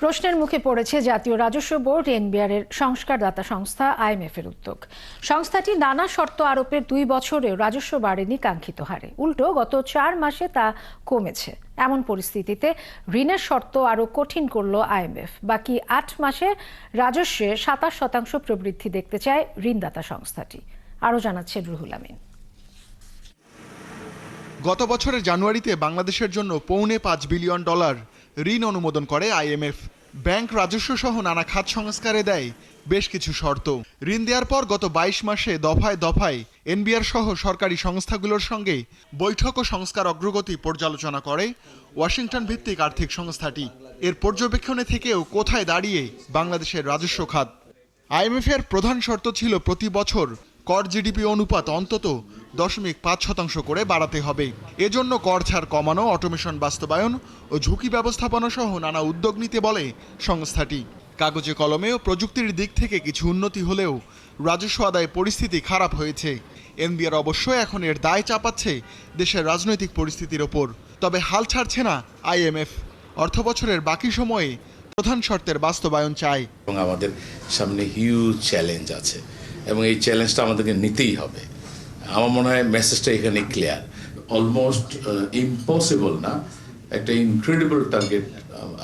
প্রশ্নের মুখে পড়েছে জাতীয় রাজস্ব বোর্ড এনবিআর এর সংস্কারদাতা সংস্থা আইএমএফ এর উদ্যোগ। সংস্থাটি নানা শর্ত আরোপের 2 বছরেও রাজস্ব বাড়েনি কাঙ্ক্ষিত হারে, উল্টো গত 4 মাসে তা কমেছে। এমন পরিস্থিতিতে ঋণের শর্ত আরও কঠিন করল আইএমএফ। বাকি 8 মাসে রাজস্বে 27% প্রবৃদ্ধি দেখতে চায় ঋণদাতা সংস্থাটি। আরও জানাচ্ছেন রুহুল আমিন। গত বছরের জানুয়ারিতে বাংলাদেশের জন্য $5.25 বিলিয়ন ঋণ অনুমোদন করে আইএমএফ। ব্যাংক রাজস্ব সহ নানা খাত সংস্কারে দেয় বেশ কিছু শর্ত। ঋণ দেওয়ার পর গত 22 মাসে দফায় দফায় এনবিআর সহ সরকারি সংস্থাগুলোর সঙ্গে বৈঠক ও সংস্কার অগ্রগতি পর্যালোচনা করে ওয়াশিংটন ভিত্তিক আর্থিক সংস্থাটি। এর পর্যবেক্ষণে থেকেও কোথায় দাঁড়িয়ে বাংলাদেশের রাজস্ব খাত? আইএমএফ এর প্রধান শর্ত ছিল প্রতি বছর কর জিডিপি অনুপাত অন্তত 0.5% করে বাড়াতে হবে। এজন্য কর ছাড় কমানো, অটোমেশন বাস্তবায়ন ও ঝুঁকি ব্যবস্থাপনা সহ নানা উদ্যোগ নিতে বলে সংস্থাটি। কাগজে কলমে ও প্রযুক্তির দিক থেকে কিছু উন্নতি হলেও রাজস্ব আদায় পরিস্থিতি খারাপ হয়েছে। এনবিআর অবশ্য এখন এর দায় চাপাচ্ছে দেশের রাজনৈতিক পরিস্থিতির ওপর। তবে হাল ছাড়ছে না আইএমএফ। অর্থবছরের বাকি সময়ে প্রধান শর্তের বাস্তবায়ন চায়। এবং আমাদের সামনে হিউজ চ্যালেঞ্জ আছে এবং এই চ্যালেঞ্জটা আমাদেরকে নিতেই হবে। আমার মনে হয় মেসেজটা এখানে ক্লিয়ার। অলমোস্ট ইম্পসিবল না, একটা ইনক্রেডিবল টার্গেট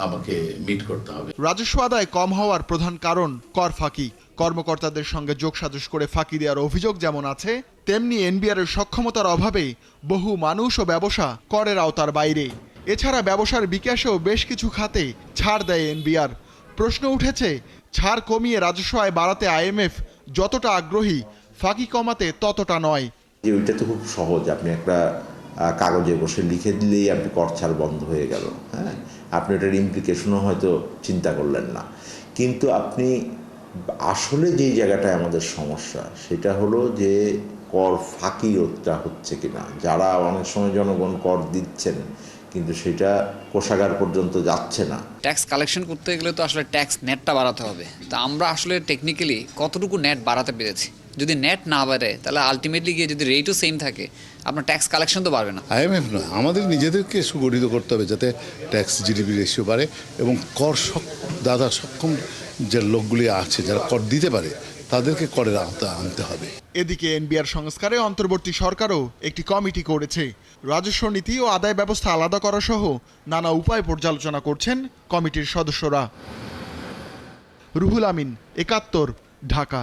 আমাকে মিট করতে হবে। রাজস্ব আদায় কম হওয়ার প্রধান কারণ কর ফাঁকি। কর্মকর্তাদের সঙ্গে যোগসাজশ করে ফাঁকি দেওয়ার অভিযোগ যেমন আছে, তেমনি এনবিআর এর সক্ষমতার অভাবে বহু মানুষ ও ব্যবসা করের আওতার বাইরে। এছাড়া ব্যবসার বিকাশেও বেশ কিছু খাতে ছাড় দেয় এনবিআর। প্রশ্ন উঠেছে, ছাড় কমিয়ে রাজস্ব আয় বাড়াতে আইএমএফ যতটা আগ্রহী, ফাঁকি কমাতে ততটা নয়। যে ওইটা তো খুব সহজ, আপনি একটা কাগজে বসে লিখে দিলেই আপনি কর ছাড় বন্ধ হয়ে গেল। হ্যাঁ, আপনি এটার ইমপ্লিকেশনও হয়তো চিন্তা করলেন না। কিন্তু আপনি আসলে যেই জায়গাটায় আমাদের সমস্যা, সেটা হলো যে কর ফাঁকি রোধটা হচ্ছে কিনা। যারা অনেক সময় জনগণ কর দিচ্ছেন কিন্তু সেটা কোষাগার পর্যন্ত যাচ্ছে না। ট্যাক্স কালেকশন করতে গেলে তো আসলে ট্যাক্স নেটটা বাড়াতে হবে। তা আমরা আসলে টেকনিক্যালি কতটুকু নেট বাড়াতে পেরেছি? যদি নেট না বাড়ে তাহলে আলটিমেটলি গিয়ে যদি রেটও সেম থাকে, আপনার ট্যাক্স কালেকশন তো বাড়বে না। আইএমএফ নয়, আমাদের নিজেদেরকে সুগঠিত করতে হবে যাতে ট্যাক্স জিডিপি রেশিও বাড়ে এবং কর দাতা সক্ষম যে লোকগুলি আছে যারা কর দিতে পারে তাদেরকে করের আওতায় আনতে হবে। এদিকে এনবিআর সংস্কারে অন্তর্বর্তী সরকারও একটি কমিটি করেছে। রাজস্ব নীতি ও আদায় ব্যবস্থা আলাদা করা সহ নানা উপায় পর্যালোচনা করছেন কমিটির সদস্যরা। রুহুল আমিন, ৭১, ঢাকা।